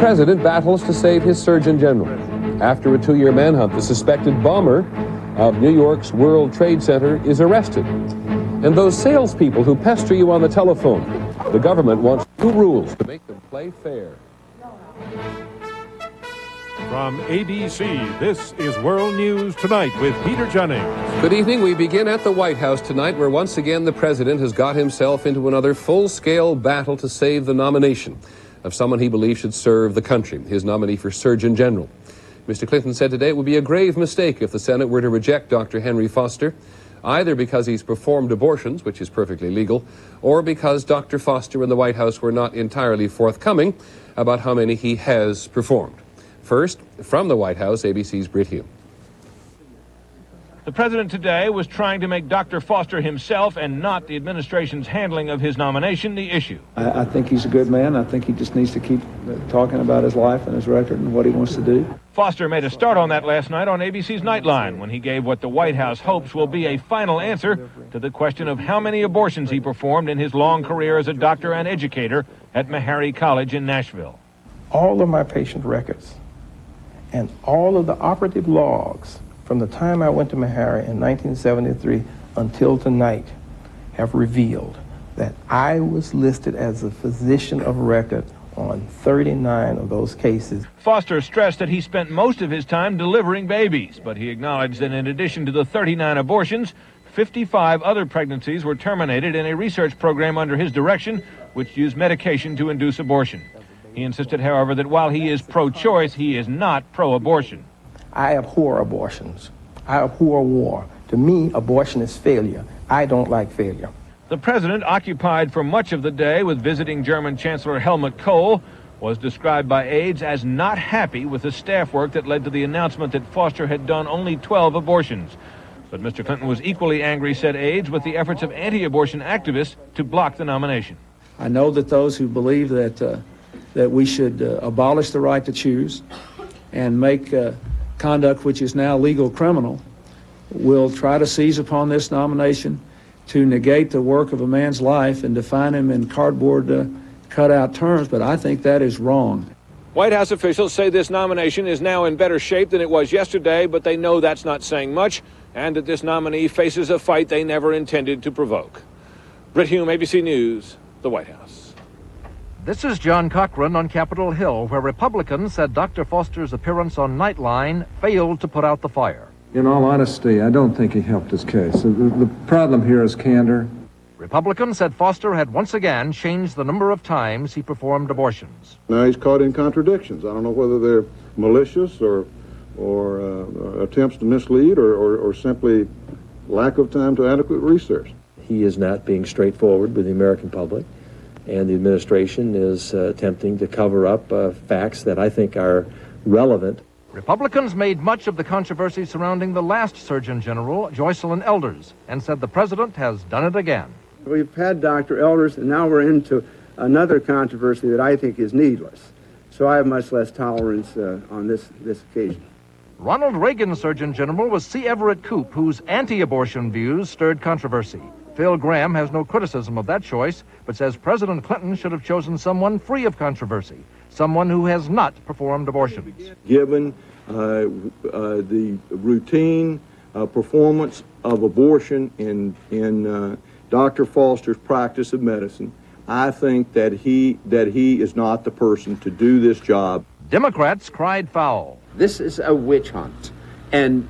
president battles to save his Surgeon General. After a 2-year manhunt, the suspected bomber of New York's World Trade Center is arrested. And those salespeople who pester you on the telephone, the government wants new rules to make them play fair. From ABC, this is World News Tonight with Peter Jennings. Good evening. We begin at the White House tonight, where once again the president has got himself into another full-scale battle to save the nomination of someone he believes should serve the country, his nominee for Surgeon General. Mr. Clinton said today it would be a grave mistake if the Senate were to reject Dr. Henry Foster, either because he's performed abortions, which is perfectly legal, or because Dr. Foster and the White House were not entirely forthcoming about how many he has performed. First, from the White House, ABC's Britt Hume. The president today was trying to make Dr. Foster himself and not the administration's handling of his nomination the issue. I think he's a good man. I think he just needs to keep talking about his life and his record and what he wants to do. Foster made a start on that last night on ABC's Nightline when he gave what the White House hopes will be a final answer to the question of how many abortions he performed in his long career as a doctor and educator at Meharry College in Nashville. All of my patient records and all of the operative logs from the time I went to Meharry in 1973 until tonight have revealed that I was listed as a physician of record on 39 of those cases. Foster stressed that he spent most of his time delivering babies, but he acknowledged that in addition to the 39 abortions, 55 other pregnancies were terminated in a research program under his direction, which used medication to induce abortion. He insisted, however, that while he is pro-choice, he is not pro-abortion. I abhor abortions. I abhor war. To me, abortion is failure. I don't like failure. The president, occupied for much of the day with visiting German Chancellor Helmut Kohl, was described by aides as not happy with the staff work that led to the announcement that Foster had done only 12 abortions. But Mr. Clinton was equally angry, said aides, with the efforts of anti-abortion activists to block the nomination. I know that those who believe that we should abolish the right to choose and make conduct which is now legal criminal will try to seize upon this nomination to negate the work of a man's life and define him in cardboard cutout terms, but I think that is wrong. White House officials say this nomination is now in better shape than it was yesterday, but they know that's not saying much, and that this nominee faces a fight they never intended to provoke. Britt Hume, ABC News, the White House. This is John Cochran on Capitol Hill, where Republicans said Dr. Foster's appearance on Nightline failed to put out the fire. In all honesty, I don't think he helped his case. The problem here is candor. Republicans said Foster had once again changed the number of times he performed abortions. Now he's caught in contradictions. I don't know whether they're malicious or attempts to mislead or simply lack of time to adequate research. He is not being straightforward with the American public, and the administration is attempting to cover up facts that I think are relevant. Republicans made much of the controversy surrounding the last Surgeon General, Joycelyn Elders, and said the president has done it again. We've had Dr. Elders, and now we're into another controversy that I think is needless. So I have much less tolerance on this occasion. Ronald Reagan's Surgeon General was C. Everett Koop, whose anti-abortion views stirred controversy. Phil Gramm has no criticism of that choice, but says President Clinton should have chosen someone free of controversy, someone who has not performed abortions. Given the routine performance of abortion in Dr. Foster's practice of medicine, I think that he is not the person to do this job. Democrats cried foul. This is a witch hunt, and